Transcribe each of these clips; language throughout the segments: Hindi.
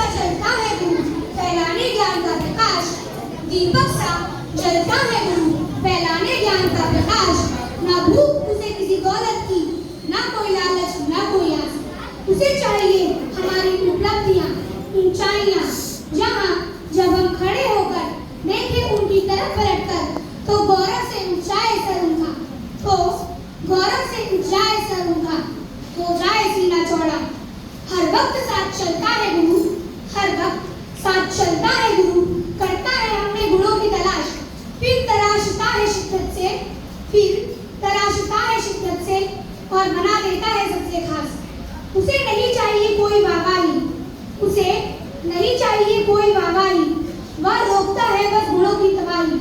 सा चलता है गुरु फैलाने ज्ञान का प्रकाश, दीपक सा जलता है गुरु फैलाने ज्ञान का प्रकाश। ना भूख उसे किसी दौलत की, ना कोई लालच ना कोई आस, उसे चाहिए हमारी उपलब्धियां ऊंचाइयां। जहां जब हम खड़े होकर देखें उनकी तरफ पलटकर, तो गौरव से ऊंचाए सर उनका, तो गौरव से ऊंचाए सर उनका, हो जाए सीना चौड़ा। हर वक्त साथ चलता है गुरु, हर वक्त साथ चलता है गुरु, करता है अपने गुणों की तलाश, फिर तराशता है शिद्दत से, फिर तराशता है शिद्दत से, और बना देता है सबसे खास। उसे नहीं चाहिए कोई वाहवाही, उसे नहीं चाहिए कोई वाहवाही, वह रोकता है बस गुणों की तबाही,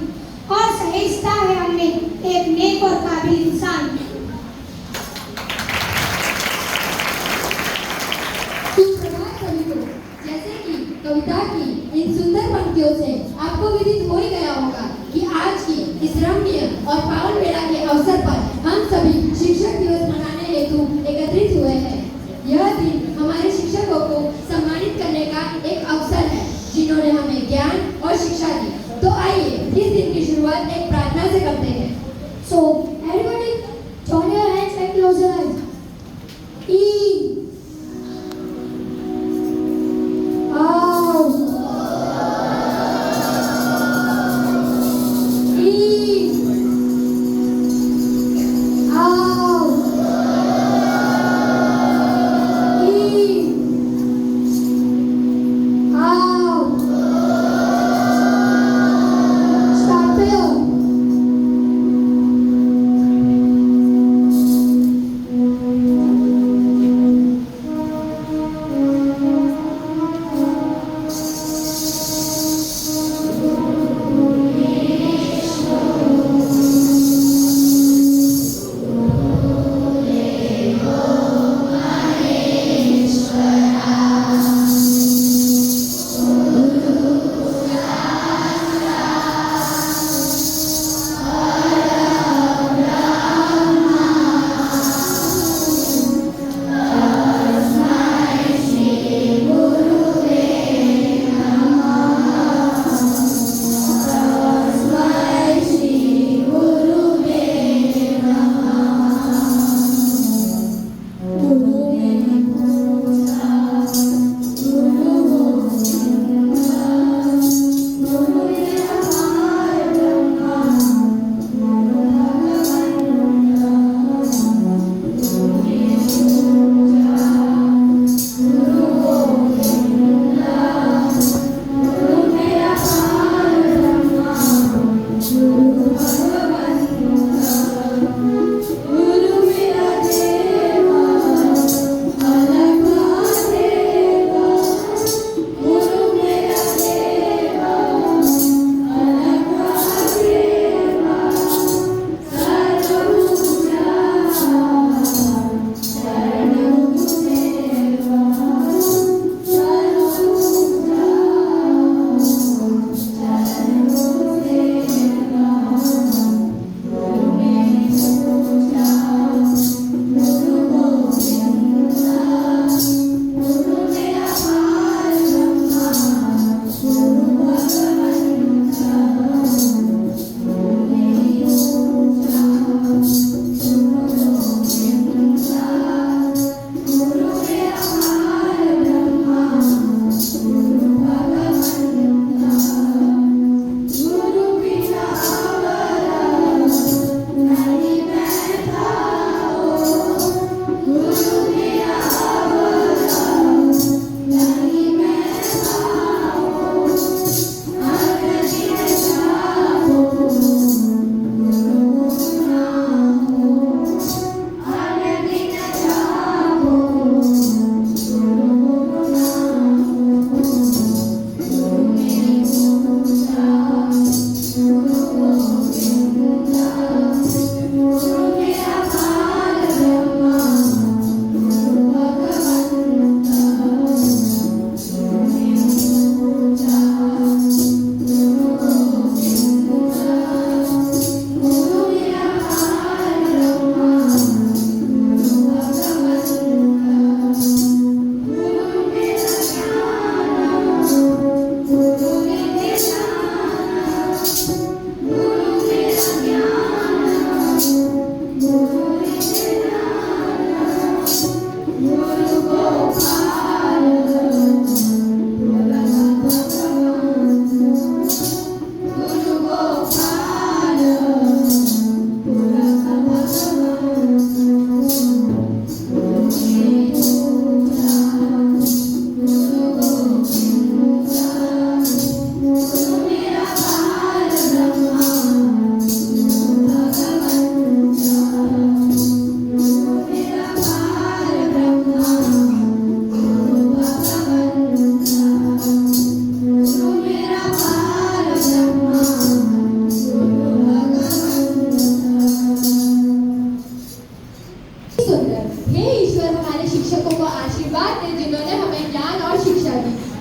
और सहेजता है हमने एक नेक और काबिल इंसान। जैसे कि कविता की इन सुंदर पंक्तियों से आपको विदित हो ही गया होगा कि आज की इस रमणीय और पावन बेला के अवसर पर हम सभी शिक्षक दिवस मनाने हेतु एकत्रित हुए हैं। यह दिन हमारे शिक्षकों को सम्मानित करने का एक अवसर है, जिन्होंने हमें ज्ञान और शिक्षा दी। तो आइए इस दिन की शुरुआत एक प्रार्थना से करते हैं। So everybody join your hands and close your eyes. E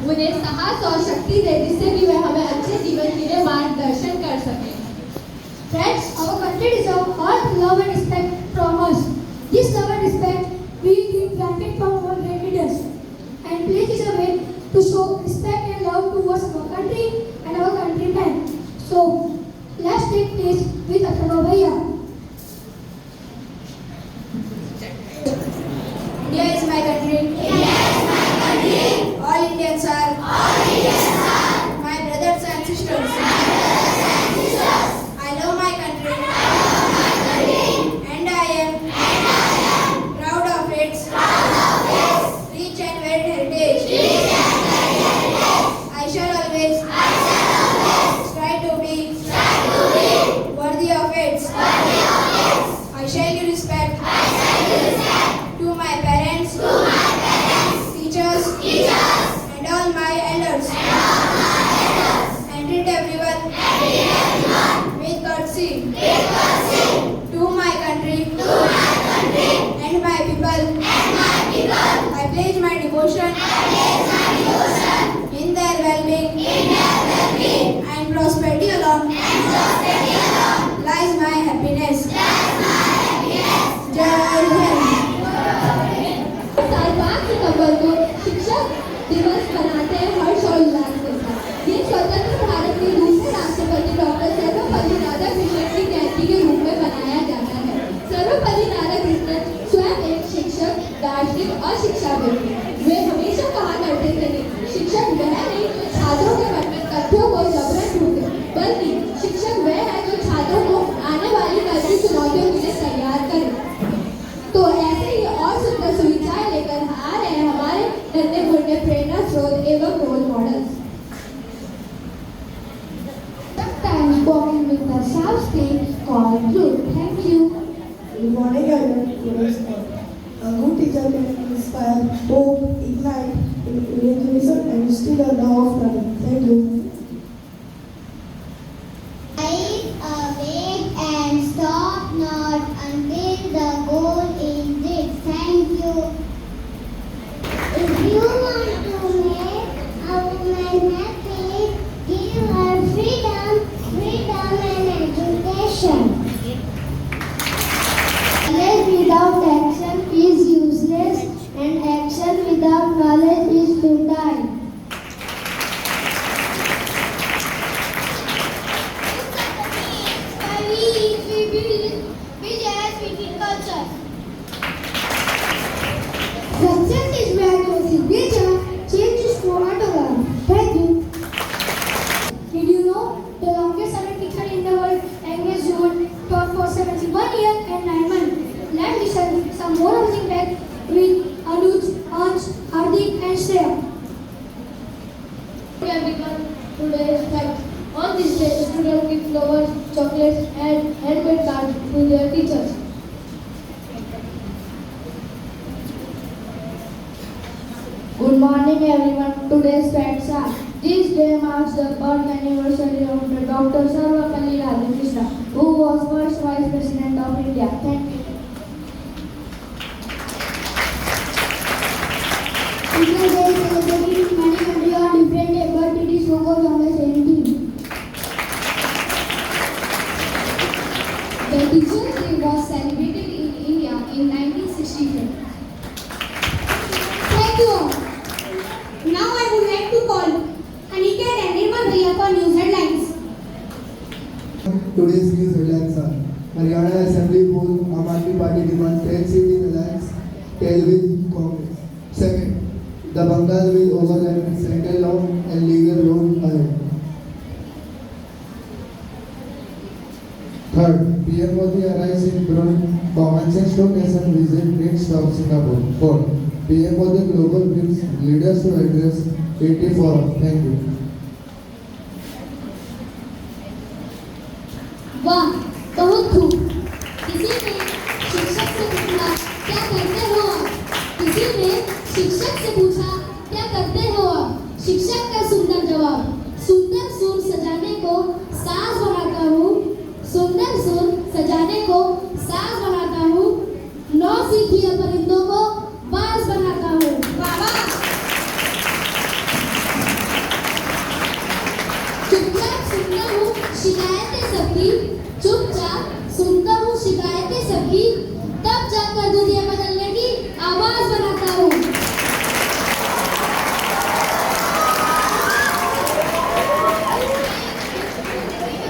उन्हें साहस और शक्ति दे जिससे कि वे हमें अच्छे जीवन के लिए मार्गदर्शन कर सकें। Friends, our country deserves all love and respect from us. This love and respect we will benefit from our great leaders. And place is a way to show respect and love towards our country and our countrymen. So, let's take place with Atharva Bhaiya. India is my country. India is my country. All Indians are. All Indians are. My brothers and sisters. My brothers and sisters. I love my country. I love my country. And I am proud of its. Proud of its. Rich and varied heritage. Rich and varied heritage. I shall always. I shall always. Strive to be. Strive to be. Worthy of its. Worthy of its. I shall give respect. I shall give respect. To my parents. To my parents. Teachers. Teachers. And all my elders. And all my elders. And treat everyone. And treat everyone. With courtesy. With courtesy. To my country. To my country. And my people. And my people. I pledge my devotion. I pledge my devotion. In their well-being. In their well-being. And prosperity alone. And prosperity alone. Lies my happiness. Lies my happiness. Jai Hind. साल 5 सितंबर को शिक्षक दिवस मनाते हैं हर्ष और उल्लास के साथ। ये स्वतंत्र भारत के दूसरे राष्ट्रपति डॉक्टर सर्वपल्ली राधाकृष्णन की जयंती के रूप में मनाया जाता है। सर्वपल्ली राधाकृष्णन स्वयं एक शिक्षक, दार्शनिक और शिक्षाविद थे। वे हमेशा कहा करते थे कि शिक्षक वह नहीं जो छात्रों के मन में तथ्यों को जबरन ढूंढे, बल्कि शिक्षक वह है जो छात्रों को आने वाली कल की चुनौतियों के लिए तैयार करे। तो ऐसे ही और सुंदर सुविचार लेकर आ रहे हैं हमारे नन्हे मुन्ने प्रेरणा स्रोत एवं role models. Sometimes walking with the self-esteem called truth. Thank you. Good morning, everyone. A good teacher can inspire, hope, ignite, imagination, and instill a love of learning. Thank you. Rise, awake, and stop not until the goal is reached. Thank you. If you want to make a woman happy, give her freedom, freedom and education. Knowledge without action is useless, and action without knowledge is futile. By we build as we build culture. Success is where your signature changes for another. Thank you. Did you know the longest running teacher in the world, Agnes Joule, taught for 71 years and 9 months? Let's listen some more amazing facts with Anuj, Ansh, Hardik and Shreya. Everyone, today's fact. On this day, students give flowers, chocolates, and handmade cards to their teachers. Good morning everyone. Today's facts are: this day marks the birth anniversary of the Dr. Sarvapalli Radhakrishnan, who was first Vice President of India. Thank you. Teachers' Day is celebrated in many countries on different days, but it is focused on the same theme. The Teachers' Day was celebrated in India in 1964. Thank you all. Now I would like to call Anika and Nirmal Bhaiya for news headlines. Today's news headlines are: Haryana Assembly polls Aam Aadmi Party demands 10 seats in alliance tail with Congress. Second, the Bengal will overlap with central law and legal road ahead. Third, PM Modi arrives in Bhubaneswar Station visit next stop Singapore. Fourth, PM Modi global brings leaders to address 80 forum. Thank you. वाह, बहुत खूब। किसी ने शिक्षक से पूछा क्या करते हो आप? किसी ने शिक्षक से पूछा क्या करते हो आप? शिक्षक का सुंदर जवाब: सुंदर सुर सजाने को साज बनाता हूँ, सुंदर सुर सजाने को साज बनाता हूँ, नौ सीखिए परिंदों को बाज बनाता हूँ। वाह वाह। शिकायतें सबकी, चुपचाप सुनता हूँ शिकायतें सबकी, तब जाकर दुनिया बदलने की आवाज बनाता हूँ।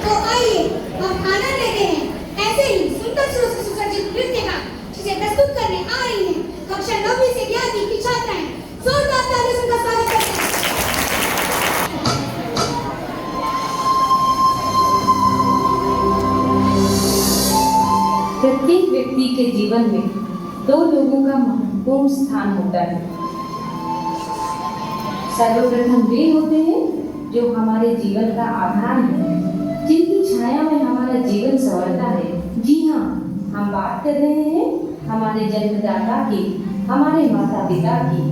तो आइए हम आनंद लेते हैं ऐसे ही सुंदर सुरों से सुसज्जित नृत्य का, जिसे प्रस्तुत करने आ रही हैं कक्षा 9वीं से 11वीं की छात्राएं। जोरदार तालियों से उनका स्वागत करते हैं। प्रत्येक व्यक्ति के जीवन में दो लोगों का महत्वपूर्ण स्थान होता है। सर्वप्रथम वे होते हैं जो हमारे जीवन का आधार है, जिनकी छाया में हमारा जीवन संवरता है। जी हाँ, हम बात कर रहे हैं हमारे जन्मदाता की, हमारे माता पिता की।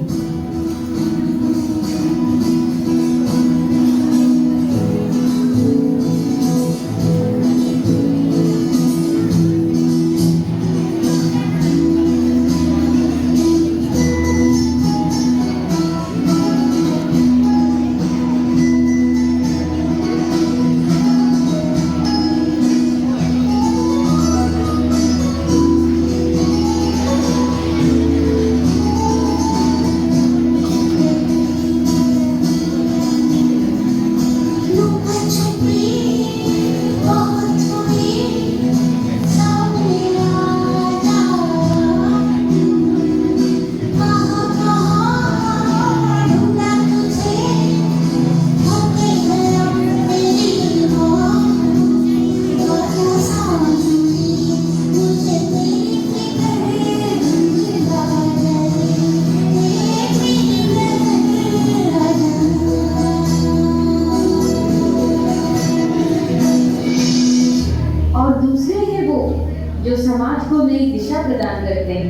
जो समाज को नई दिशा प्रदान करते हैं,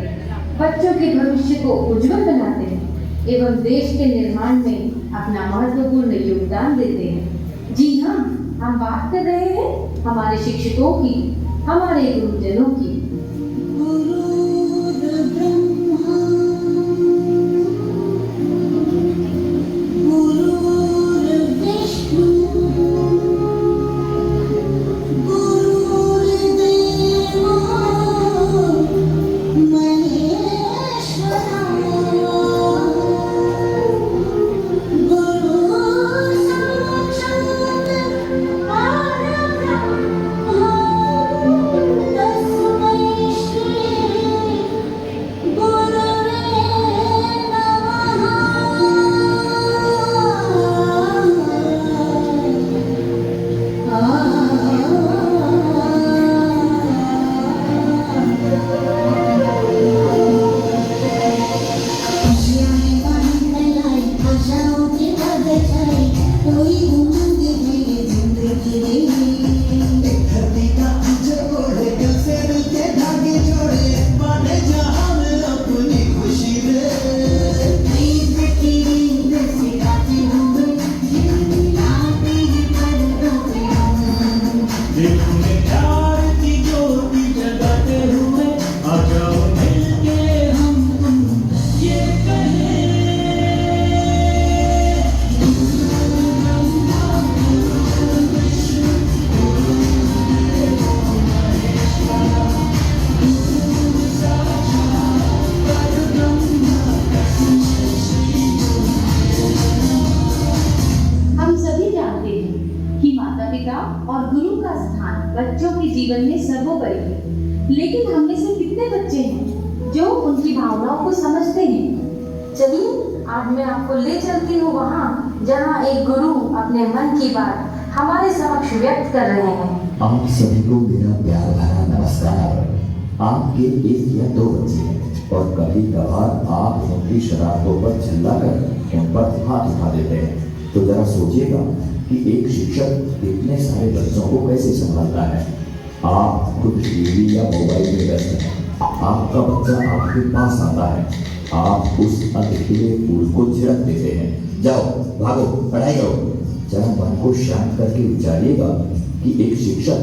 बच्चों के भविष्य को उज्जवल बनाते हैं एवं देश के निर्माण में अपना महत्वपूर्ण योगदान देते हैं। जी हाँ, हम बात कर रहे हैं हमारे शिक्षकों की, हमारे गुरुजनों की। और गुरु का स्थान बच्चों के जीवन में सर्वोपरि है, लेकिन हम में से कितने बच्चे हैं जो उनकी भावनाओं को समझते हैं? चलिए आज मैं आपको ले चलती हूँ वहाँ जहाँ एक गुरु अपने मन की बात हमारे समक्ष व्यक्त कर रहे हैं। आप सभी को मेरा प्यार भरा नमस्कार। आपके एक या दो बच्चे हैं और कभी कभार आप उनकी शरारतों पर चिल्लाकर उन पर हाथ उठा देते हैं, तो जरा सोचिएगा कि एक शिक्षक इतने सारे बच्चों को कैसे संभालता है। आप खुद टीवी या मोबाइल में व्यस्त हैं, आपका बच्चा आपके पास आता है, आप उस अकेले फूल को झिड़क देते हैं। जाओ भागो, पढ़ाई करो। जरा मन को शांत करके विचारिएगा कि एक शिक्षक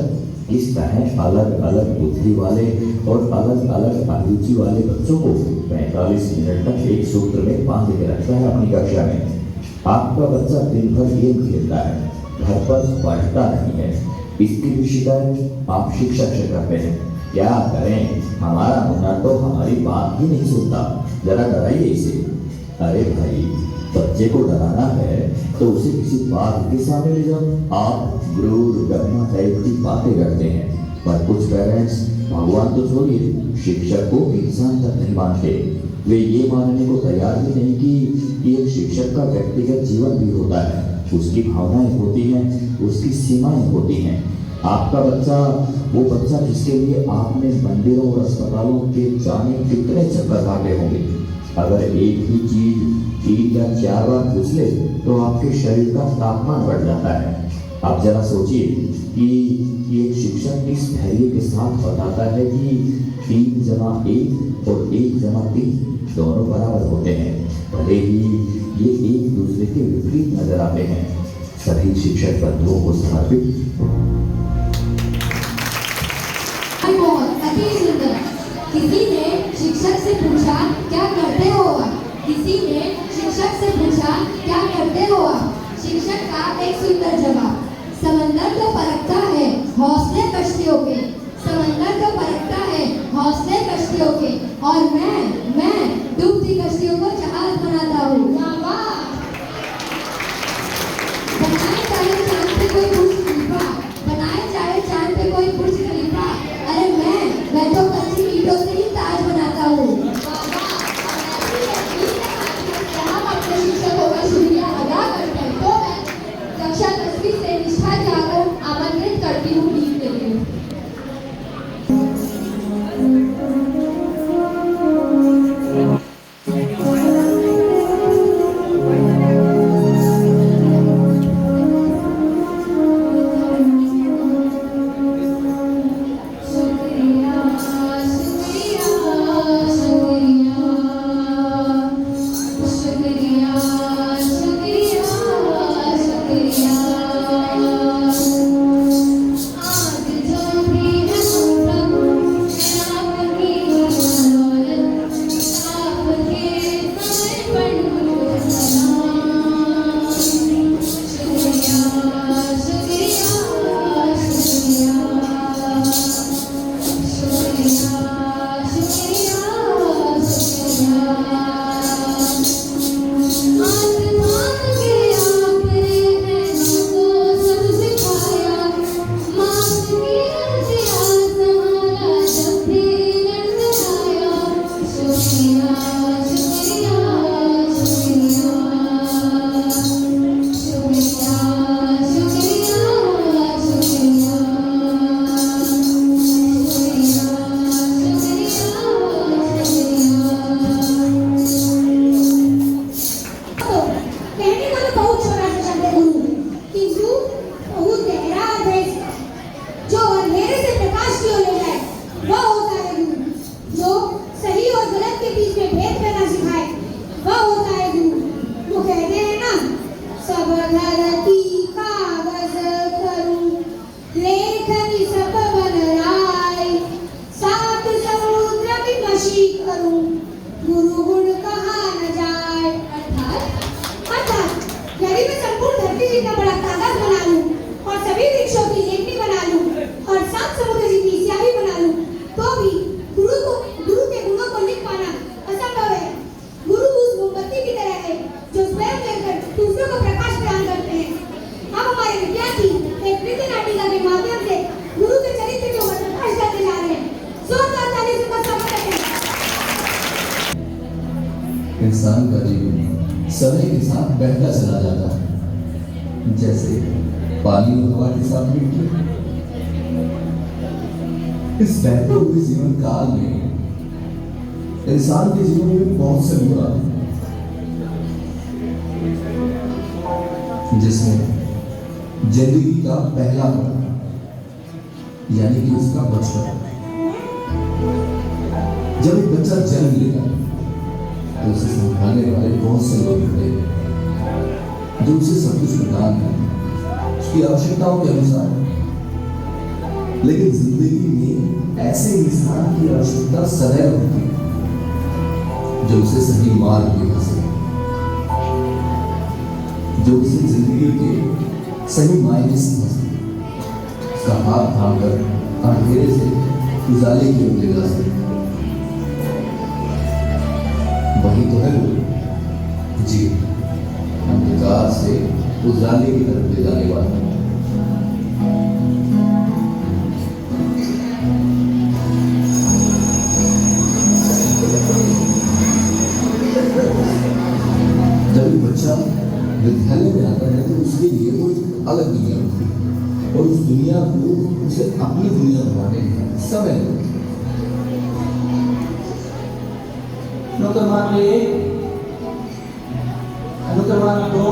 किस तरह अलग अलग बुद्धि वाले और अलग अलग अभिरुचि वाले बच्चों को 45 मिनट तक एक सूत्र में बांध के रखता है अपनी कक्षा में। आपका बच्चा दिन भर गेम खेलता है, घर पर पढ़ता नहीं है, इसकी भी शिकायत आप शिक्षक से करते हैं। क्या करें, हमारा हुनर तो हमारी बात ही नहीं सुनता। जरा डराइए इसे। अरे भाई, बच्चे को डराना है तो उसे किसी बात के सामने ले जाओ। आप गुरूर गहना टाइप की बातें करते हैं, पर कुछ पेरेंट्स भगवान तो छोड़िए, शिक्षक को इंसान तक नहीं मानते। वे ये मानने को तैयार ही नहीं कि एक शिक्षक का व्यक्तिगत जीवन भी होता है, उसकी भावनाएं होती हैं, उसकी सीमाएं होती हैं। आपका बच्चा, वो बच्चा जिसके लिए आपने मंदिरों और अस्पतालों के जाने कितने चक्कर काटे होंगे, अगर एक ही चीज 3 या 4 बार पूछ ले तो आपके शरीर का तापमान बढ़ जाता है। आप जरा सोचिए कि एक शिक्षक किस धैर्य के साथ बताता है कि 3 जमा 1 और 1 जमा 3 दोनों बराबर होते हैं, भले ही ये एक दूसरे के विपरीत नजर आते हैं। सभी शिक्षक बंधुओं को समर्पित। अति सुंदर। किसी ने शिक्षक से पूछा, क्या करते हो आप? किसी ने शिक्षक से पूछा, क्या करते हो आप? शिक्षक का एक सुंदर जवाब, समंदर तो परखता है हौसले कश्तियों के, समंदर तो परखता है हौसले कश्तियों के, और मैं डूबती कश्तियों को जहाज बनाता हूँ। बनाए चाहे चांद पे कोई बुर्ज खलीफा, बनाए चाहे चांद पे कोई बुर्ज खलीफा, अरे मैं तो कच्ची ईंटों से ही ताज बनाता हूँ। हम अपने शिक्षकों का शुक्रिया अदा करते हैं। तो मैं कक्षा 10वीं से निष्ठा जाकर आमंत्रित करती हूँ गीत के लिए। इंसान का जीवन समय के साथ बहता चला जाता है, जैसे पानी और हवा के साथ मिट्टी। इस बहते हुए जीवन काल में इंसान के जीवन में बहुत से मोड़ आते हैं, जिसमें जिंदगी का पहला मोड़ यानी कि उसका बचपन। जब एक बच्चा जन्म लेगा तो उसे संभालने वाले बहुत से लोग होते हैं जो उसे सब कुछ प्रदान करें उसकी आवश्यकताओं के अनुसार। लेकिन जिंदगी में ऐसे इंसान की आवश्यकता सदैव होती है जो उसे सही मार्ग दिखा सके, जो उसे जिंदगी के सही मायने समझ सके। उसका हाथ थामकर अंधेरे से उजाले की ओर ले जा सकते। वही तो है वो, जी, अंधकार से उजाले की तरफ ले जाने वाला। जब एक बच्चा विद्यालय में आता है तो उसके लिए वो एक अलग दुनिया होती है और उस दुनिया को उसे अपनी दुनिया बनाने में समय लगता है। अनुक्रमांक 1, अनुक्रमांक 2,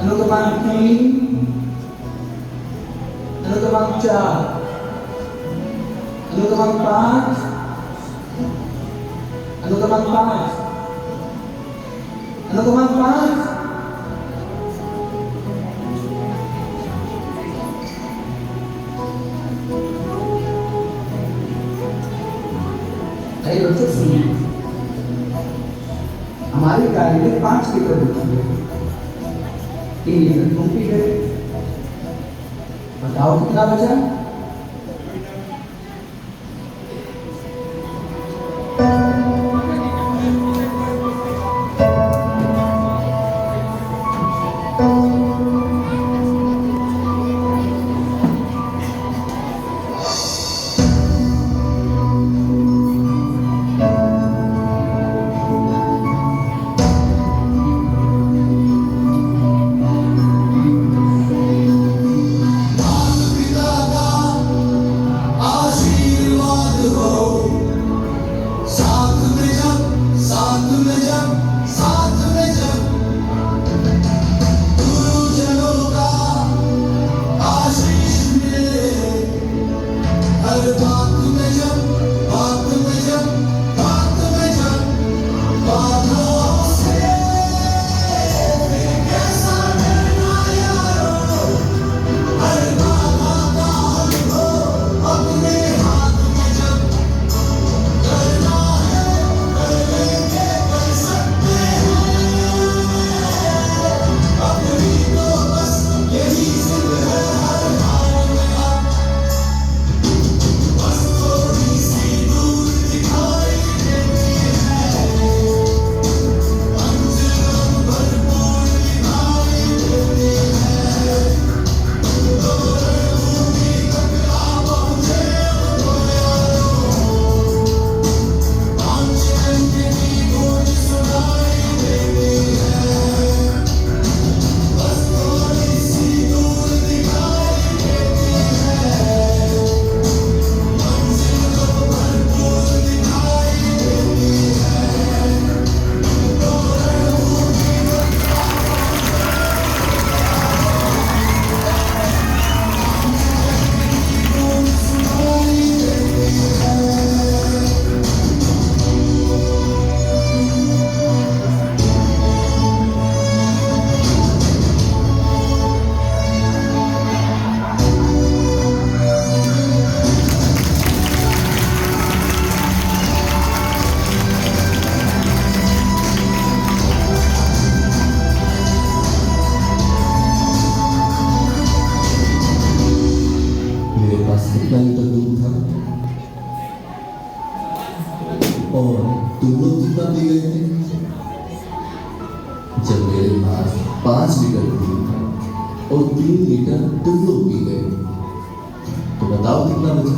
अनुक्रमांक 3, अनुक्रमांक 4, अनुक्रमांक 5, अनुक्रमांक 5, अनुक्रमांक 5, अरे बच्चों सुनिए, हमारे कार्य में 5 लीटर होती है, 3 लीटर तुम पी गए, बताओ कितना बचा? कितना लीटर दूध था और तुम लोग कितना पी गए थे? जब मेरे पास 5 लीटर दूध था और 3 लीटर तुम लोग पी गए, तो बताओ कितना बचा?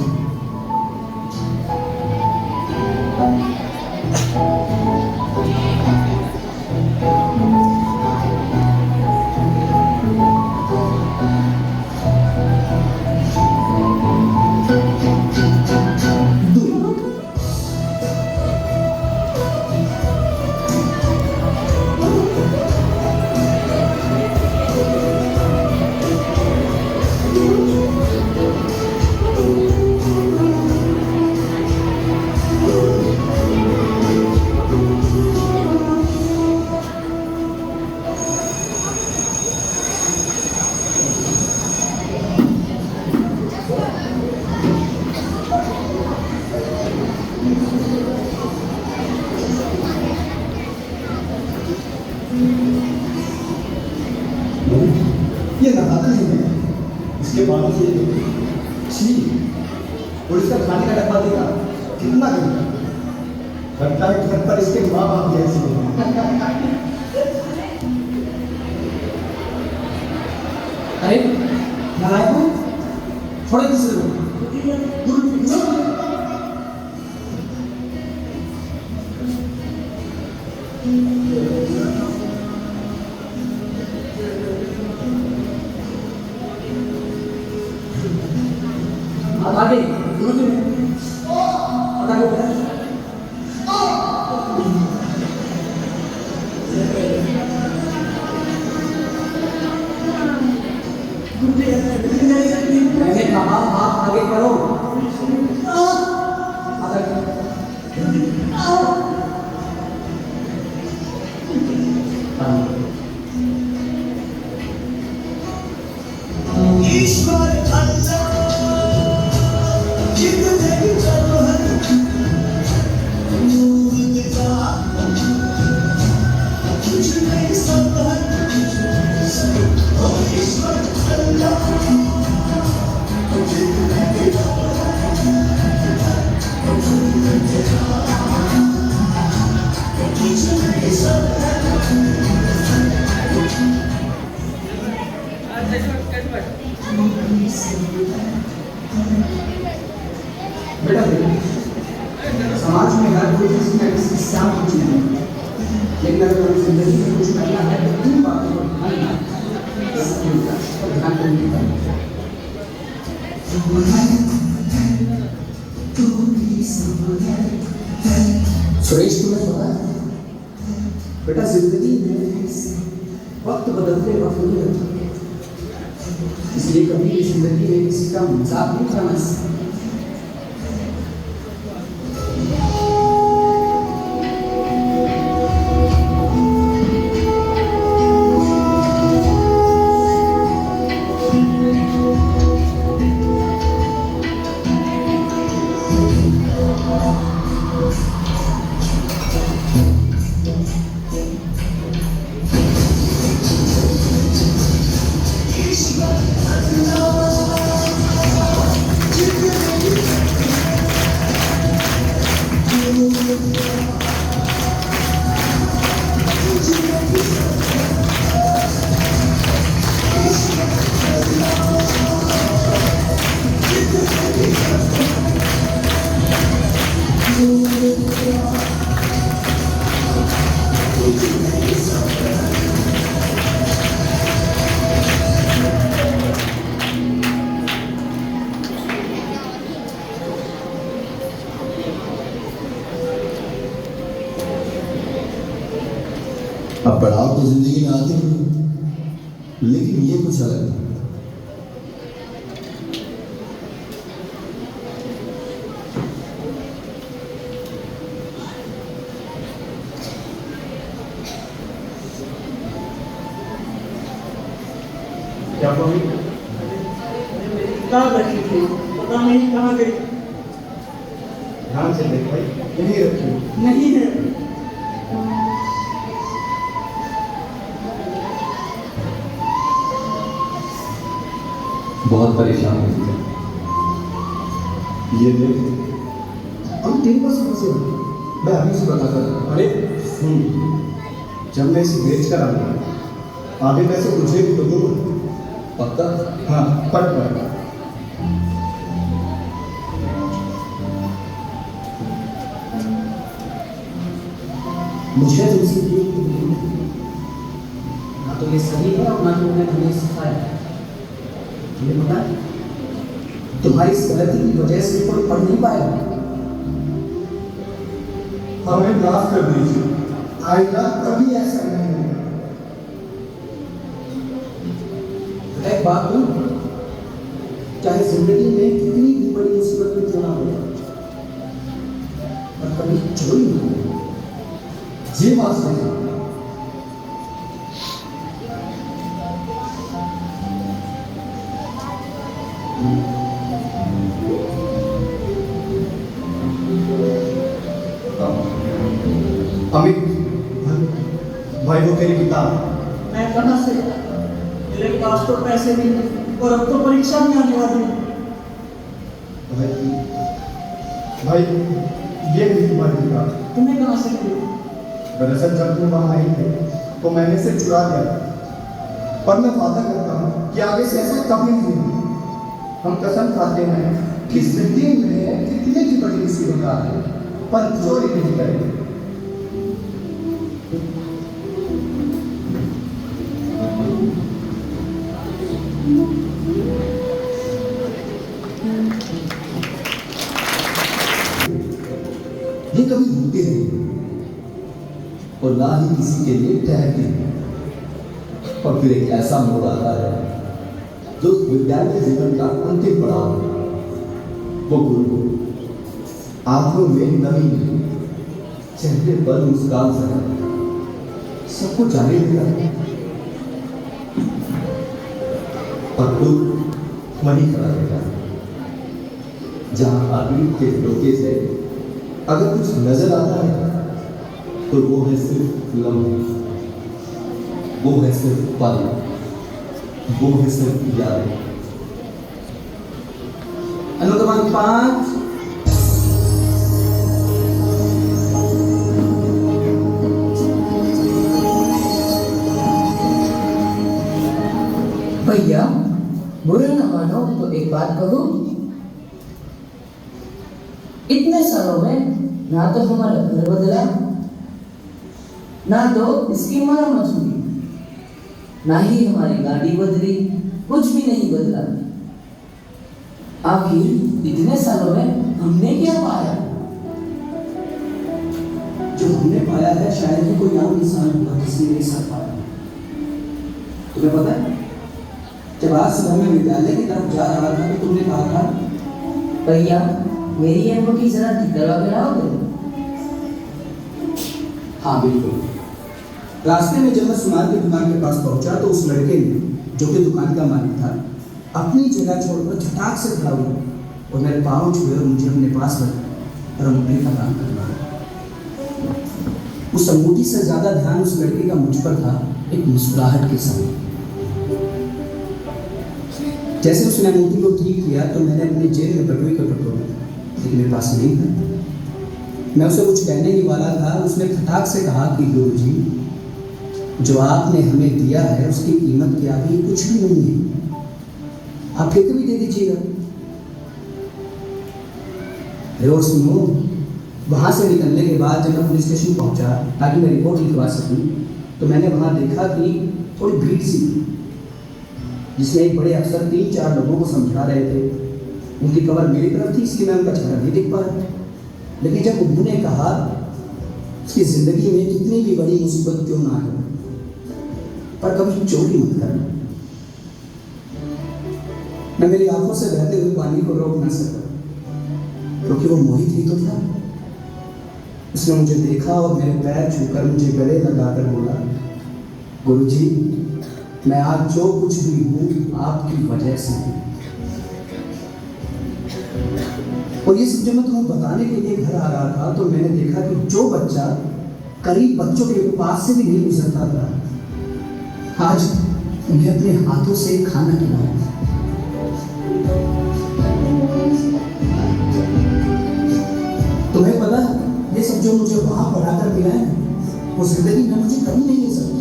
ये बताता नहीं है। इसके बाद से छी, और इसका खाने का डब्बा देखा कितना गंदा, लगता है घर पर इसके माँ बाप भी ऐसे हैं। अरे नारायण को थोड़े दूसरे को आगे गुरु जी पता नहीं क्या मैंने कहा आप आगे करो। ईश्वर बेटा समाज में हर कोई किसी न किसी श्याम की चीज है, लेकिन अगर हमें जिंदगी में कुछ करना है तो इन बातों पर ध्यान देना सुरेश, तुम्हें पता है बेटा, जिंदगी में वक्त बदलते वक्त नहीं रहता, इसलिए कभी भी जिंदगी में किसी का मजाक नहीं करना चाहिए। अब पड़ाव तो जिंदगी में आते हैं, लेकिन ये कुछ अलग है। क्या बोली? कहाँ रखी थी? पता नहीं कहाँ गई। ध्यान से देख भाई, यहीं रखी। नहीं है। बहुत परेशान हुई है। ये देख, हम 3 वर्ष फंसे हैं, मैं अभी से बता कर। अरे जब मैं इसे बेच कर आऊंगा, आधे पैसे तुझे भी तो दूंगा। पक्का? हाँ, पक्का। मुझे तुमसे ना तो ये सही है और ना तो उन्हें हमें सिखाया है। तुम्हें पता है, तुम्हारी इस गलती की वजह से कोई पढ़ नहीं पाएगा। हमें माफ कर दीजिए, आइंदा कभी ऐसा नहीं होगा। एक बात कहूं, चाहे जिंदगी में कितनी भी बड़ी मुसीबत में क्यों ना हो, पर कभी चोरी ना हो, ये बात सही है। अमित, भाई वो तेरी किताब। मैं कहाँ से? मेरे पास तो पैसे नहीं। और अब तो परीक्षा भी आने वाली है। भाई ये मेरी तुम्हारी बात। तुम्हें कहाँ से मिली? दरअसल जब तुम वहाँ आई थे तो मैंने इसे चुरा लिया, पर मैं वादा करता हूँ कि आगे से ऐसा कभी नहीं होगा। हम कसम खाते हैं कि जिंदगी में कितनी भी बड़ी मुसीबत आए पर चोरी नहीं करेंगे। ये कभी रुकते नहीं और ना ही किसी के लिए ठहरते हैं। और फिर एक ऐसा मोड़ आता है जो विद्यालय जीवन का अंतिम पड़ाव है। वो गुरु आंखों में नमी नहीं, चेहरे पर मुस्कान सा सबको जाने लगा और खुद वही खड़ा रहता है जहां आदमी के धोखे से अगर कुछ नजर आता है तो वो है सिर्फ लम्हे, वो है सिर्फ पल, वो है सिर्फ यादें। अनुगमन 5। भैया बुरा न मानो तो एक बात कहूं, इतने सालों में ना तो हमारा घर बदला, ना तो इसकी मरम्मत हुई, ना ही हमारी गाड़ी बदली, कुछ भी नहीं बदला। आखिर इतने सालों में हमने क्या पाया? जो हमने पाया है शायद ही कोई आम इंसान होगा जिसने नहीं साथ पाया। तुम्हें पता है जब आज सुबह में विद्यालय की तरफ जा रहा था तो तुमने कहा था, भैया मेरी अंगूठी जरा ठीक करवा के लाओगे? हाँ बिल्कुल। रास्ते में जब मैं सुनार की दुकान के पास पहुंचा तो उस लड़के ने, जो कि दुकान का मालिक था, अपनी जगह छोड़कर झटाक से खड़ा हुआ और मेरे पाँव छुए और मुझे अपने पास रखा और अंगूठी का काम करना। उस अंगूठी से ज्यादा ध्यान उस लड़के का मुझ पर था, एक मुस्कुराहट के साथ। जैसे उसने अंगूठी को ठीक किया तो मैंने अपनी जेब में बटुए का टटोला, लेकिन मेरे पास नहीं था। मैं उसे कुछ कहने ही वाला था, उसने फटाक से कहा कि गुरुजी, जो आपने हमें दिया है उसकी कीमत के आगे कुछ भी नहीं है, आप फिर भी दे दीजिएगा। और सुनो, वहां से निकलने के बाद जब मैं पुलिस स्टेशन पहुंचा ताकि मैं रिपोर्ट लिखवा सकूं, तो मैंने वहां देखा कि थोड़ी भीड़ सी, जिसमें एक बड़े अफसर 3-4 लोगों को समझा रहे थे। उनकी कमर मेरी तरफ थी, इसलिए मैं उनका चेहरा नहीं देख पा रहा। लेकिन जब उन्होंने कहा कि जिंदगी में कितनी भी बड़ी मुसीबत क्यों ना हो, पर कभी चोरी मत करना, मैं मेरी आंखों से बहते हुए पानी को रोक न सका, क्योंकि वो मोहित ही तो था। उसने मुझे देखा और मेरे पैर छूकर मुझे गले लगाकर बोला, गुरुजी, मैं आज जो कुछ भी हूँ आपकी वजह से हूँ। और ये सब जब मैं तुम्हें बताने के लिए घर आ रहा था तो मैंने देखा कि जो बच्चा करीब बच्चों के पास से भी नहीं गुजरता था, आज उन्हें अपने हाथों से खाना खिलाया। तुम्हें पता ये सब जो मुझे वहां पढ़ाकर मिला है वो जिंदगी में मुझे कभी नहीं मिल सकती।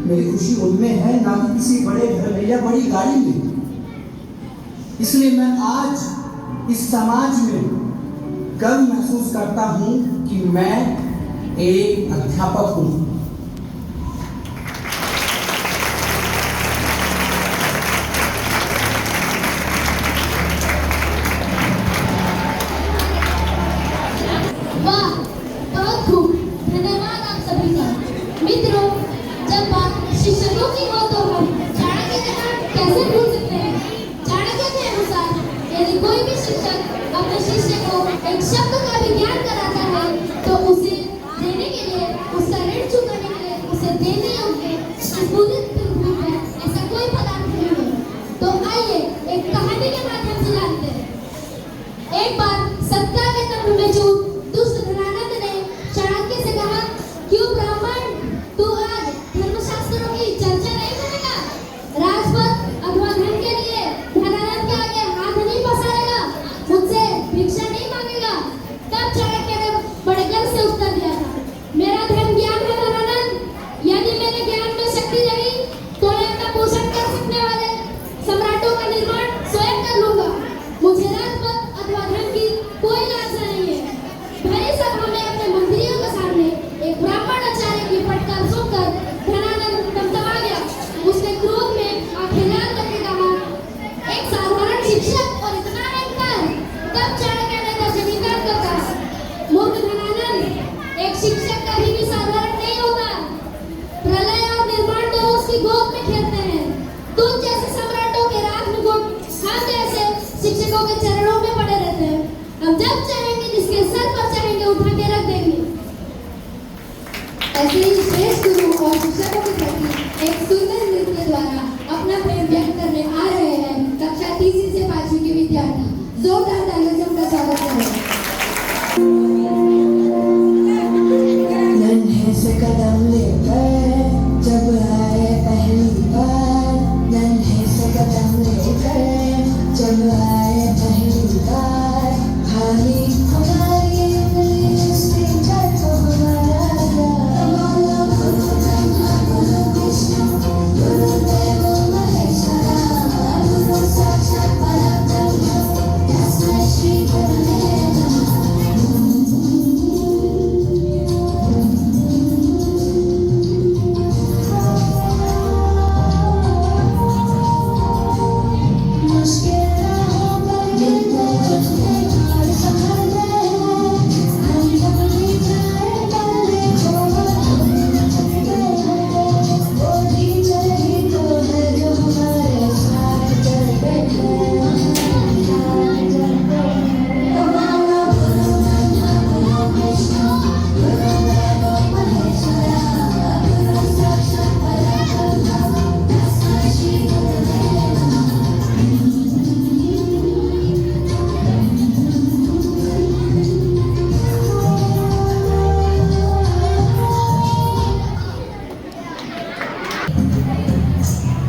मेरी खुशी उनमें है, ना कि किसी बड़े घर में या बड़ी गाड़ी में। इसलिए मैं आज इस समाज में गर्व महसूस करता हूं कि मैं एक अध्यापक हूं। वाह, बहुत खूब, धन्यवाद आप सभी का। मित्रों, जब बात शिक्षकों की हो तो हम चाणक्य का नाम कैसे भूल सकते हैं। चाणक्य के अनुसार यदि कोई भी शिक्षक अपने शिष्य को एक शब्द का भी ज्ञान कराता है तो उसे देने के लिए, उसका ऋण चुकाने के लिए उसे देने योग्य स्फूर्त है, ऐसा कोई पदार्थ नहीं है। तो आइए एक कहानी के माध्यम से जानते हैं। एक बार सत्ता के तंबू में जो दुष्ट धनानंद ने चाणक्य से कहा, क्यों ब्राह्मण, तू आज धर्मशास्त्रों की चर्चा नहीं करेगा? राजपद अथवा धन के लिए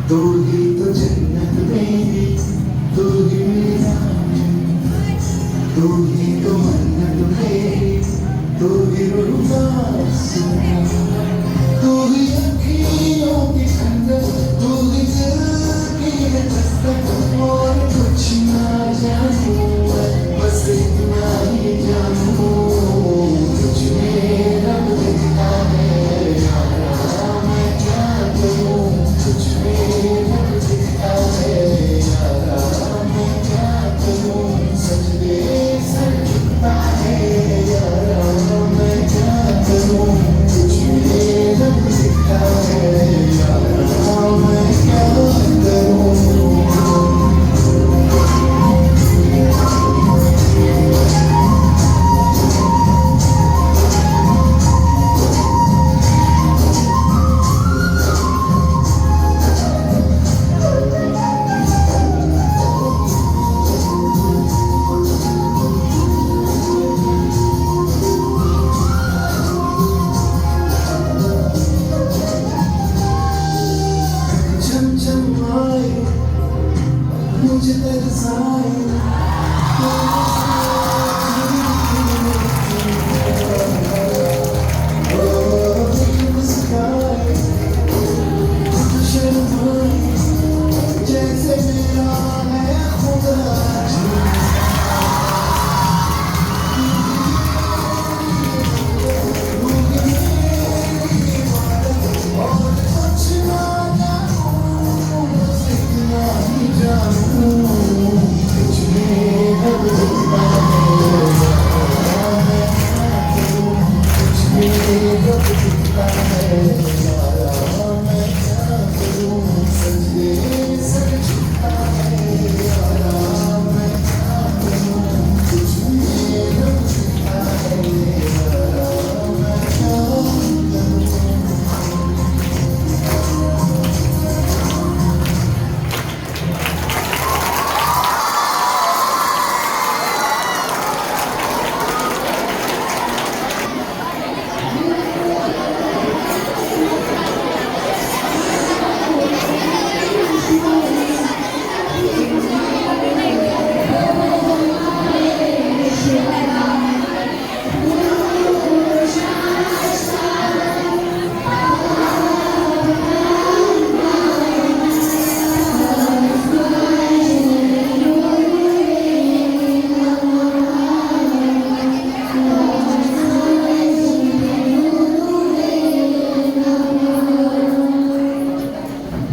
तू ही तो जन्नत मेरी, तू ही मेरा, तू ही तो मन्नत मेरी, तू ही रूह आसमां, तू ही अखियों की ठंडक, तू ही दिल की दस्तक, और कुछ ना जानूं बस इतना ही जानूं, तुझ में रब दिखता है यारा, मैं क्या करूं, तुझ में रब दिखता है यारा, मैं क्या करूं, सजदे सर झुकता है यारा, मैं क्या करूं, तुझ में रब दिखता है यारा, मैं क्या करूं। मुझे तरसाए जैसे मेरा है खुदा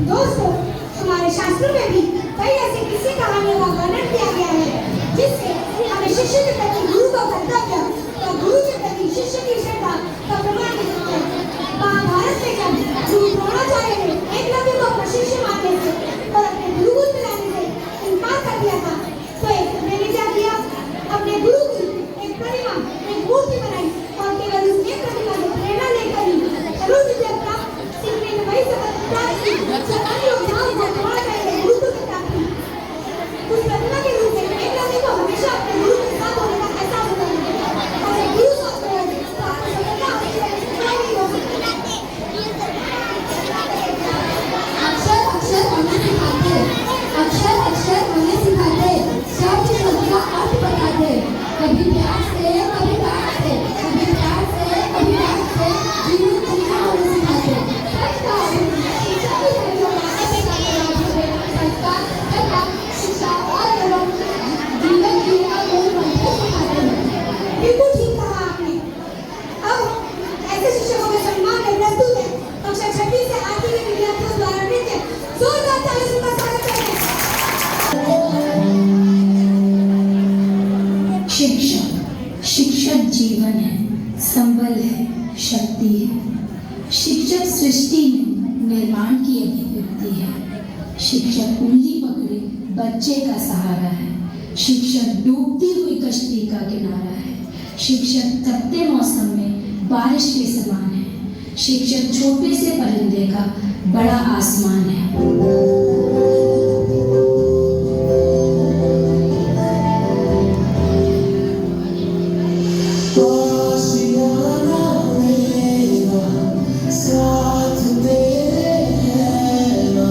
दोस्तों, हमारे शास्त्रों में भी कई ऐसी किस्से कहानियों का वर्णन किया गया है जिससे हमें शिष्य के प्रति गुरु का कर्तव्य और गुरु के प्रति शिष्य की श्रद्धा का प्रमाण मिलता है। महाभारत में जब गुरु द्रोणाचार्य ने एकलव्य को अपना शिष्य मानने से और अपने गुरुकुल में लाने से इनकार कर दिया था, तो एकलव्य ने क्या किया? अपने गुरु की एक प्रतिमा, एक मूर्ति बनाई और केवल उस एक प्रतिमा से प्रेरणा लेकर ही धनुष विद्या प्राप्त सीखने में वही सफलता की अन्य योद्धाओं को द्रोणाचार्य ने गुरुकुल में प्राप्त की। उस प्रतिमा के रूप में एकलव्य को हमेशा अपने गुरु के साथ होने का एहसास होता है और जब गुरु साथ हो तो आपको सफलता आपकी तरफ से कोई नहीं हो सकती। अक्षर अक्षर हमें सिखाते, अक्षर अक्षर हमें सिखाते, शब्द शब्द का अर्थ बताते, कभी प्यार से कभी प्यार से, कभी प्यार से कभी प्यार से, जीवन जीना हमें सिखाते। संस्कार तथा शिक्षा और एवं जीवन जीना मूल मंत्र सिखाते हैं। बिल्कुल ठीक कहा आपने। अब ऐसे शिक्षकों के सम्मान में प्रस्तुत है कक्षा 6वीं से 8वीं के विद्यार्थियों द्वारा नृत्य। जोरदार तालियों से उनका स्वागत करते हैं। शिक्षक, शिक्षक जीवन है, संबल है, शक्ति है। शिक्षक सृष्टि में निर्माण की अभिव्यक्ति है। शिक्षक उंगली पकड़े बच्चे का सहारा है। शिक्षक डूबती हुई कश्ती का किनारा है। शिक्षक तपते मौसम में बारिश के समान है। शिक्षक छोटे से परिंदे का बड़ा आसमान है। साथ मेरे है ना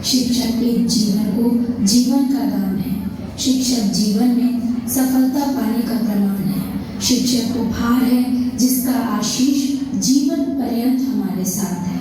शिक्षक के जीवन को जीवन का दान है। शिक्षक जीवन में सफलता पाने का प्रमाण है। शिक्षक को भार है जिसका आशीष जीवन पर्यंत हमारे साथ है।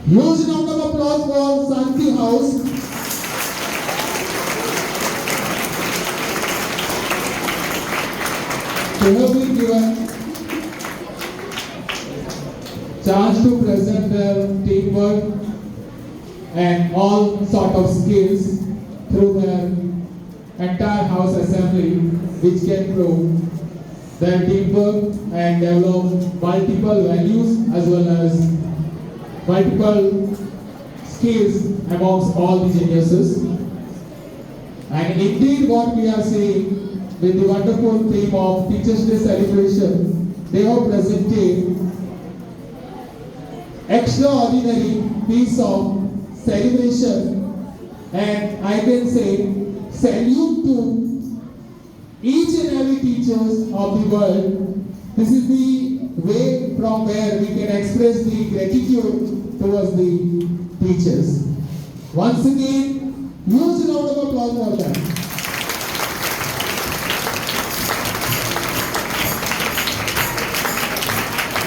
Huge round of applause for Shanti House. They have been given chance to present their teamwork and all sort of skills through their entire house assembly, which can prove their teamwork and develop multiple values as well as multiple skills amongst all the geniuses. And indeed what we are seeing with the wonderful theme of Teachers' Day celebration, they have presented extraordinary piece of celebration, and I can say salute to each and every teachers of the world. This is the way from where we can express the gratitude towards the teachers. Once again, huge round of applause for them.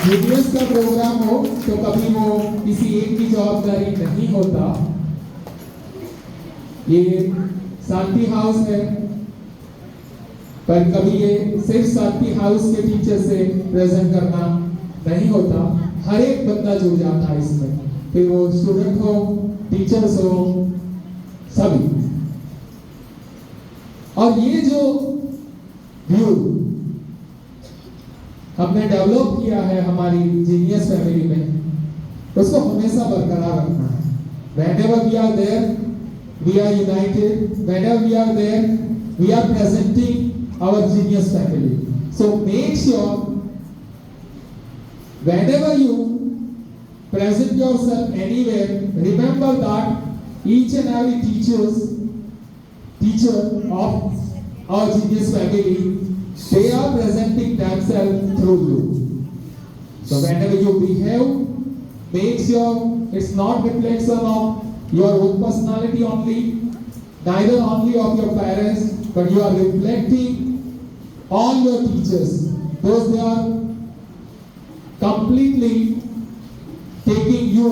GPS का प्रोग्राम हो तो कभी वो किसी एक की जवाबदारी नहीं होता। ये शांति हाउस है, पर कभी ये सिर्फ शांति हाउस के टीचर से प्रेजेंट करना नहीं होता। हर एक बंदा जुड़ जाता है इसमें, फिर वो स्टूडेंट हो, टीचर्स हो, सभी। और ये जो व्यू हमने डेवलप किया है हमारी जीनियस फैमिली में, उसको हमेशा बरकरार रखना है। Whenever we are there, we are united. Whenever we are there, we are presenting our genius family. So make sure whenever you present yourself anywhere, remember that each and every teacher of our genius family, they are presenting themselves through you. So whenever you behave, make sure it's not reflection of your own personality only, neither only of your parents, but you are reflecting all your teachers. Those they are completely taking you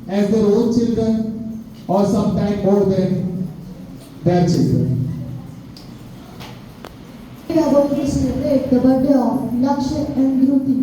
as their own children or sometimes more than their children. We are going to celebrate the birthday of Lakshya and Dhruti.